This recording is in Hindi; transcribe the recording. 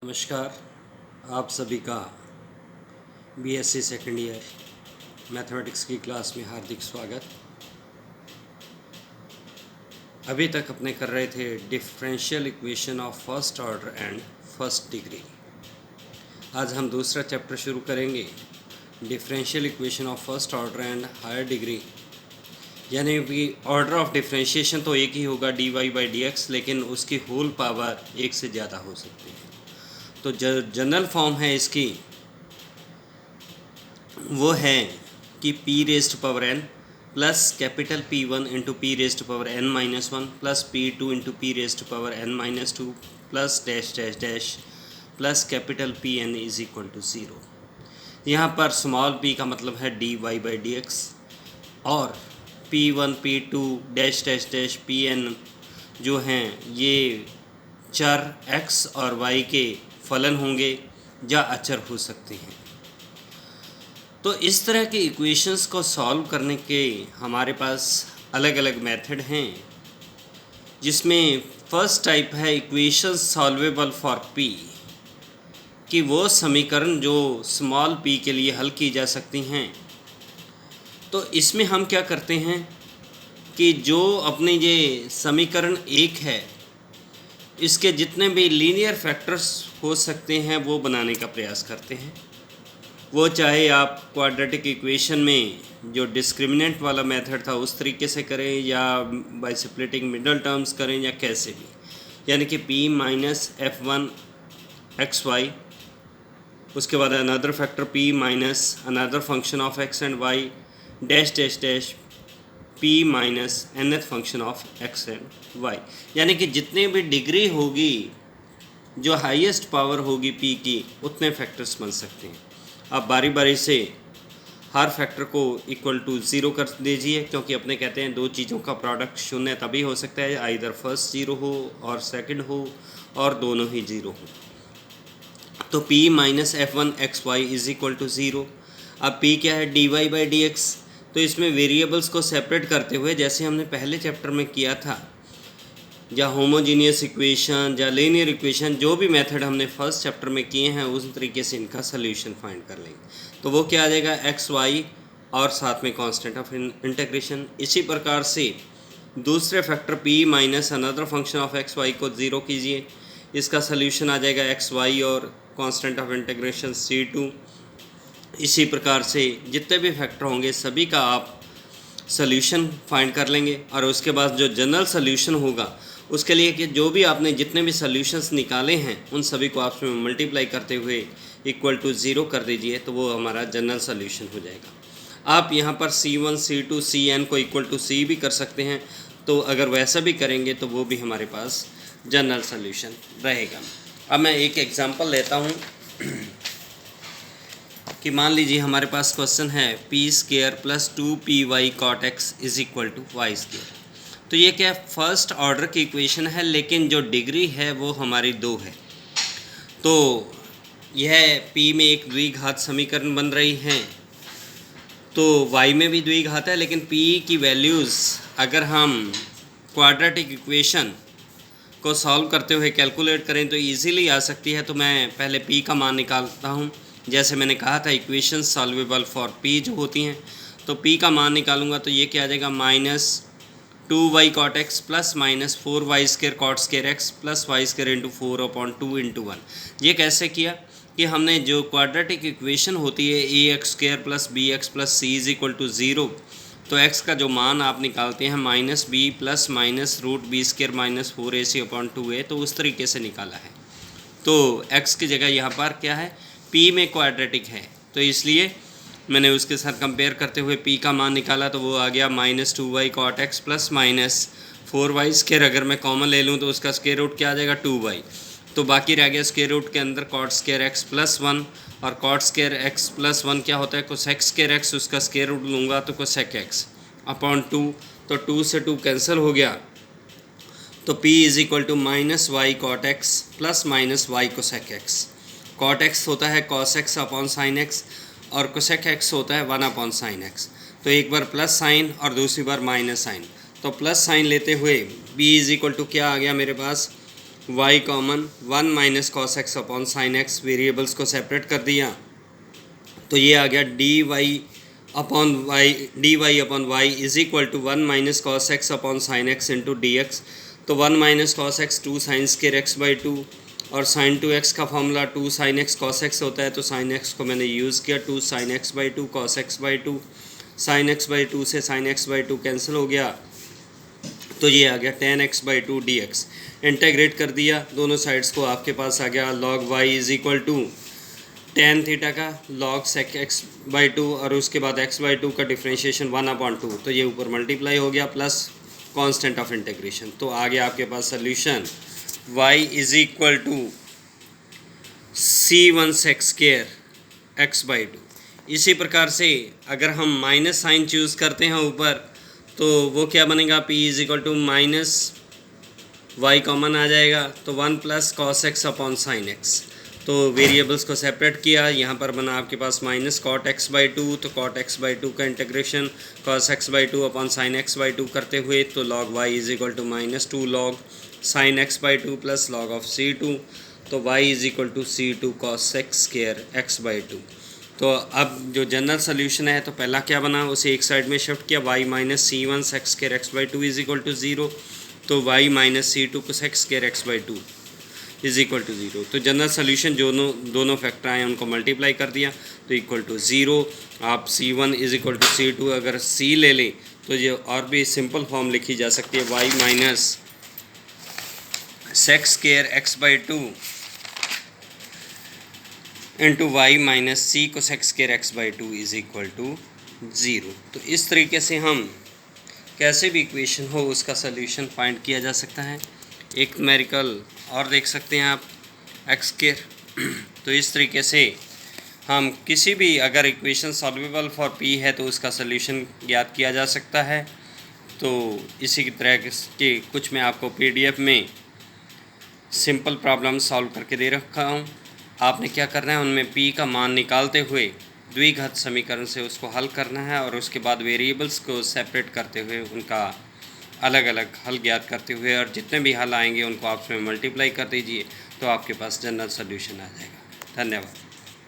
नमस्कार। आप सभी का बीएससी सेकेंड ईयर मैथमेटिक्स की क्लास में हार्दिक स्वागत। अभी तक अपने कर रहे थे differential equation of first order and first degree. आज हम दूसरा चैप्टर शुरू करेंगे, differential equation of first order and higher degree. यानी कि ऑर्डर ऑफ डिफरेंशिएशन तो एक ही होगा dy/dx, लेकिन उसकी होल पावर एक से ज़्यादा हो सकती है। तो जनरल फॉर्म है इसकी वो है कि p⁻n plus capital P1 into p⁻n-1 plus P2 into p⁻n-2 plus dash dash dash plus capital Pn is equal to 0। यहाँ पर स्मॉल p का मतलब है dy/dx और P1 P2 dash dash dash Pn जो हैं ये चर x और y के फलन होंगे या अचर हो सकते हैं। तो इस तरह के इक्वेशंस को सॉल्व करने के हमारे पास अलग अलग मेथड हैं, जिसमें फर्स्ट टाइप है इक्वेशंस सॉल्वेबल फॉर p, कि वो समीकरण जो स्मॉल p के लिए हल की जा सकती हैं। तो इसमें हम क्या करते हैं कि जो अपने ये समीकरण एक है, इसके जितने भी लीनियर फैक्टर्स हो सकते हैं वो बनाने का प्रयास करते हैं। वो चाहे आप क्वाड्रेटिक इक्वेशन में जो डिस्क्रिमिनेंट वाला मेथड था उस तरीके से करें, या बाय स्प्लिटिंग मिडल टर्म्स करें, या कैसे भी, यानी कि p-f1 xy, उसके बाद another factor p minus another function of x and y dash dash dash p minus nth function of x and y, यानी कि जितने भी डिग्री होगी, जो हाईएस्ट पावर होगी p की, उतने फैक्टर्स बन सकते हैं। अब बारी बारी से हर फैक्टर को इक्वल टू 0 कर दीजिए, क्योंकि अपने कहते हैं दो चीज़ों का प्रोडक्ट शून्य तभी हो सकता है आइदर फर्स्ट 0 हो और सेकंड हो और दोनों ही 0 हो। तो p-f1 xy is equal to 0। अब p क्या है, dy/dx। तो इसमें वेरिएबल्स को सेपरेट करते हुए, जैसे हमने पहले चैप्टर में किया था, या होमोजीनियस इक्वेशन या लीनियर इक्वेशन, जो भी मेथड हमने फर्स्ट चैप्टर में किए हैं उस तरीके से इनका सोल्यूशन फाइंड कर लेंगे। तो वो क्या आ जाएगा, एक्स वाई और साथ में कांस्टेंट ऑफ इंटीग्रेशन। इसी प्रकार से दूसरे factor p minus another function of X Y को 0 कीजिए, इसका सोल्यूशन आ जाएगा एक्स वाई और कांस्टेंट ऑफ इंटीग्रेशन c2। इसी प्रकार से जितने भी फैक्टर होंगे सभी का आप सोल्यूशन फाइंड कर लेंगे, और उसके बाद जो जनरल सोल्यूशन होगा उसके लिए कि जो भी आपने जितने भी सोल्यूशंस निकाले हैं उन सभी को आप उसमें मल्टीप्लाई करते हुए इक्वल टू 0 कर दीजिए, तो वो हमारा जनरल सोल्यूशन हो जाएगा। आप यहाँ पर c1 c2 cn को इक्वल टू c भी कर सकते हैं, तो अगर वैसा भी करेंगे तो वो भी हमारे पास जनरल सोल्यूशन रहेगा। अब मैं एक एग्जांपल लेता हूँ कि मान लीजिए हमारे पास क्वेश्चन है p² plus 2py cot x is equal to y²। तो ये क्या फर्स्ट ऑर्डर की इक्वेशन है, लेकिन जो डिग्री है वो हमारी 2 है। तो यह p में एक द्विघात समीकरण बन रही हैं, तो y में भी द्विघात है, लेकिन p की वैल्यूज़ अगर हम क्वाड्रेटिक इक्वेशन को सॉल्व करते हुए कैलकुलेट करें तो इजीली आ सकती है। तो मैं पहले p का मान निकालता हूँ। जैसे मैंने कहा था इक्वेशन सॉल्वेबल फॉर p जो होती हैं, तो p का मान निकालूंगा तो ये क्या आ जाएगा, -2y cot x plus -4y² cot² x plus y² into 4/2 into 1। ये कैसे किया कि हमने जो क्वाड्रेटिक इक्वेशन होती है ax² plus bx plus c is equal to 0, तो x का जो मान आप निकालते हैं -b plus -√b² minus 4ac/2a, तो उस तरीके से निकाला है। तो x की जगह यहाँ पर क्या है, p में क्वाड्रेटिक है, तो इसलिए मैंने उसके साथ कंपेयर करते हुए p का मान निकाला, तो वो आ गया -2y cot x plus -4y²। अगर मैं कॉमन ले लूँ तो उसका स्क्वायर रूट क्या आ जाएगा, 2y। तो बाकी रह गया स्क्वायर रूट के अंदर cot² x प्लस 1, और cot² x प्लस 1 क्या होता है, cosec² x, उसका स्क्वायर रूट लूँगा तो cosec x/2। तो 2 से 2 कैंसिल हो गया, तो p is equal to -y cot x plus -y cosec x। cot x होता है cos x/sin x और cosec x होता है 1/sin x। तो एक बार प्लस साइन और दूसरी बार माइनस साइन, तो प्लस साइन लेते हुए b इज इक्वल टू क्या आ गया मेरे पास, y common 1 minus cos x upon sine x, variables को सेपरेट कर दिया तो ये आ गया d y upon y is equal to 1 minus cos x upon sine x into d x. तो 1 minus cos x 2 sine square x by 2 और साइन 2x का formula 2 sine x cos x होता है, तो साइन एक्स को मैंने यूज़ किया 2 sine X by 2 cos X by 2, sine X by 2 से साइन एक्स बाई 2 कैंसिल हो गया तो ये आ गया tan x by 2 D x. Integrate कर दिया दोनों साइड्स को, आपके पास आ गया log y is equal to tan theta का log sec x बाई 2 और उसके बाद x बाई 2 का डिफ्रेंशिएशन 1/2, तो ये ऊपर मल्टीप्लाई हो गया प्लस कांस्टेंट ऑफ इंटीग्रेशन। तो आ गया आपके पास solution y is equal to c1 sec square x by 2। इसी प्रकार से अगर हम माइनस साइन चूज़ करते हैं ऊपर तो वो क्या बनेगा, p is equal to minus Y common आ जाएगा तो 1 plus cos x upon sine X. तो वेरिएबल्स को सेपरेट किया, यहाँ पर बना आपके पास माइनस कॉट एक्स बाई 2, तो कॉट एक्स बाई 2 का integration cos X by 2 upon sine X by 2 करते हुए तो log Y is equal to minus 2 log sine X by 2 plus log of c2, तो y is equal to c2 cos x square x by 2। तो अब जो जनरल सोल्यूशन है तो पहला क्या बना, उसे एक साइड में शिफ्ट किया, y minus c1 sec square x by 2 is equal to 0, तो y माइनस c2 को sec square x by 2 is equal to 0। तो जनरल सोल्यूशन जो दोनों फैक्टर आए उनको मल्टीप्लाई कर दिया तो इक्वल टू 0। आप c1 is equal to c2 अगर c ले लें तो ये और भी सिंपल फॉर्म लिखी जा सकती है, y minus sec square x by 2 into Y minus C को sec square x by 2 is equal to 0। तो इस तरीके से हम कैसे भी इक्वेशन हो उसका सोल्यूशन फाइंड किया जा सकता है। एक न्यूमेरिकल और देख सकते हैं आप एक्स स्क्वायर। तो इस तरीके से हम किसी भी अगर इक्वेशन सॉल्वेबल फॉर पी है तो उसका सोल्यूशन ज्ञात किया जा सकता है। तो इसी की तरह के कुछ मैं आपको पीडीएफ में सिंपल प्रॉब्लम सॉल्व करके दे रखा हूँ। आपने क्या करना है, उनमें p का मान निकालते हुए द्विघात समीकरण से उसको हल करना है और उसके बाद वेरिएबल्स को सेपरेट करते हुए उनका अलग अलग हल ज्ञात करते हुए और जितने भी हल आएंगे उनको आपस में मल्टीप्लाई कर दीजिए तो आपके पास जनरल सोल्यूशन आ जाएगा। धन्यवाद।